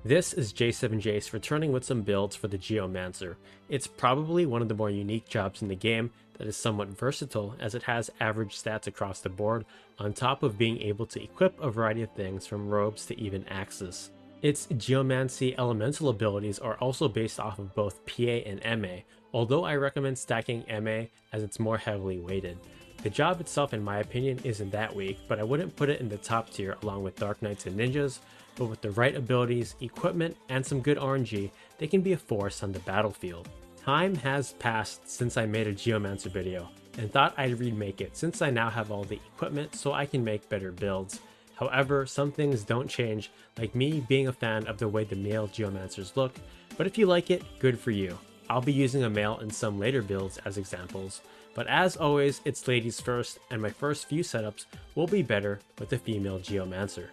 This is J7Jace returning with some builds for the Geomancer. It's probably one of the more unique jobs in the game that is somewhat versatile as it has average stats across the board on top of being able to equip a variety of things from robes to even axes. Its Geomancy elemental abilities are also based off of both PA and MA, although I recommend stacking MA as it's more heavily weighted. The job itself in my opinion isn't that weak, but I wouldn't put it in the top tier along with Dark Knights and Ninjas, but with the right abilities, equipment, and some good RNG, they can be a force on the battlefield. Time has passed since I made a Geomancer video, and thought I'd remake it since I now have all the equipment so I can make better builds. However, some things don't change, like me being a fan of the way the male Geomancers look, but if you like it, good for you. I'll be using a male in some later builds as examples, but as always, it's ladies first, and my first few setups will be better with a female Geomancer.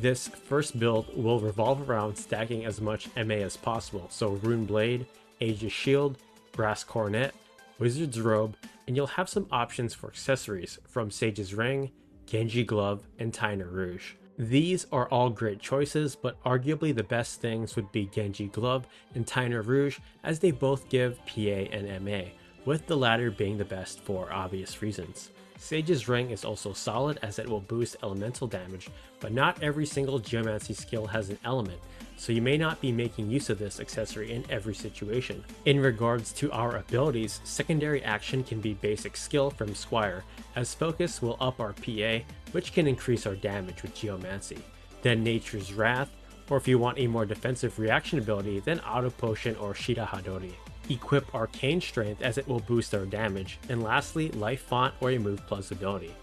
This first build will revolve around stacking as much MA as possible, so Rune Blade, Aegis Shield, Brass Coronet, Wizard's Robe, and you'll have some options for accessories from Sage's Ring, Genji Glove, and Taina Rouge. These are all great choices, but arguably the best things would be Genji Glove and Taina Rouge as they both give PA and MA, with the latter being the best for obvious reasons. Sage's Ring is also solid as it will boost elemental damage, but not every single Geomancy skill has an element, so you may not be making use of this accessory in every situation. In regards to our abilities, secondary action can be basic skill from Squire, as focus will up our PA, which can increase our damage with Geomancy. Then Nature's Wrath, or if you want a more defensive reaction ability, then Auto Potion or Shira Hadori. Equip Arcane Strength as it will boost our damage, and lastly Life Font or a Move Plus ability.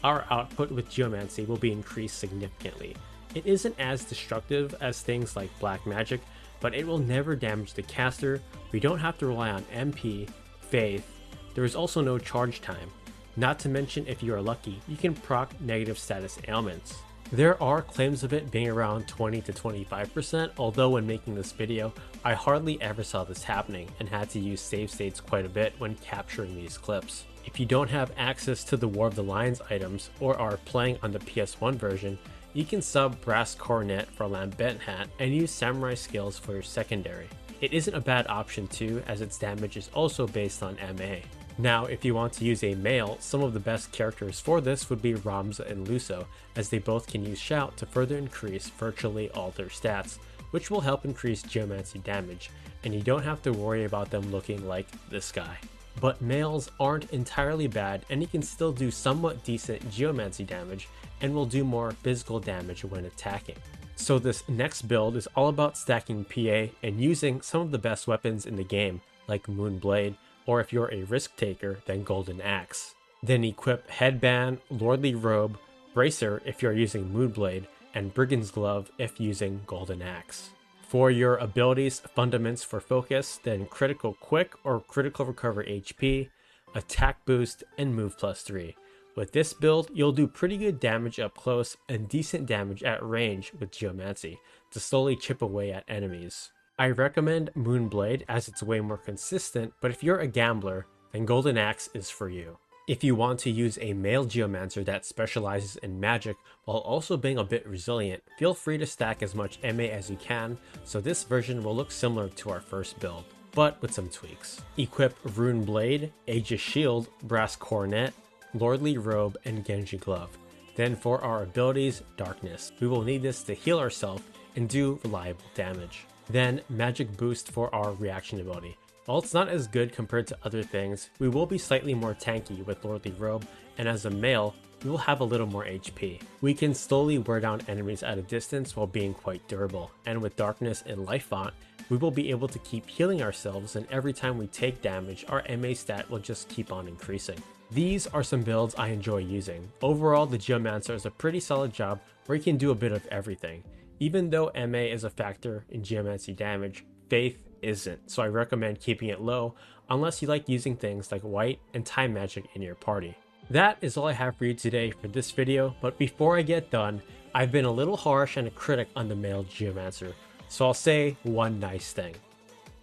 Our output with Geomancy will be increased significantly. It isn't as destructive as things like Black Magic, but it will never damage the caster, we don't have to rely on MP, Faith, there is also no charge time. Not to mention if you are lucky, you can proc negative status ailments. There are claims of it being around 20 to 25%, although when making this video, I hardly ever saw this happening and had to use save states quite a bit when capturing these clips. If you don't have access to the War of the Lions items or are playing on the PS1 version, you can sub Brass Coronet for Lambent Hat and use Samurai skills for your secondary. It isn't a bad option too, as its damage is also based on MA. Now, if you want to use a male, some of the best characters for this would be Ramza and Luso, as they both can use Shout to further increase virtually all their stats, which will help increase Geomancy damage, and you don't have to worry about them looking like this guy. But males aren't entirely bad, and you can still do somewhat decent Geomancy damage, and will do more physical damage when attacking. So this next build is all about stacking PA and using some of the best weapons in the game, like Moonblade, or if you're a risk taker, then Golden Axe. Then equip Headband, Lordly Robe, Bracer if you're using Moonblade, and Brigand's Glove if using Golden Axe. For your abilities, Fundaments for focus, then Critical Quick or Critical Recover HP, Attack Boost, and Move Plus 3. With this build, you'll do pretty good damage up close and decent damage at range with Geomancy to slowly chip away at enemies. I recommend Moonblade as it's way more consistent, but if you're a gambler, then Golden Axe is for you. If you want to use a male Geomancer that specializes in magic while also being a bit resilient, feel free to stack as much MA as you can, so this version will look similar to our first build, but with some tweaks. Equip Rune Blade, Aegis Shield, Brass Coronet, Lordly Robe, and Genji Glove. Then for our abilities, Darkness. We will need this to heal ourselves and do reliable damage. Then Magic Boost for our reaction ability. While it's not as good compared to other things, we will be slightly more tanky with Lordly Robe, and as a male, we will have a little more HP. We can slowly wear down enemies at a distance while being quite durable, and with Darkness and Life Font, we will be able to keep healing ourselves, and every time we take damage, our MA stat will just keep on increasing. These are some builds I enjoy using. Overall, the Geomancer is a pretty solid job where you can do a bit of everything. Even though MA is a factor in Geomancy damage, Faith isn't, so I recommend keeping it low unless you like using things like White and Time Magic in your party. That is all I have for you today for this video, but before I get done, I've been a little harsh and a critic on the male Geomancer, so I'll say one nice thing.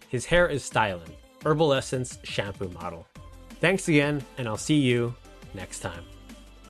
His hair is styling, Herbal Essence shampoo model. Thanks again, and I'll see you next time.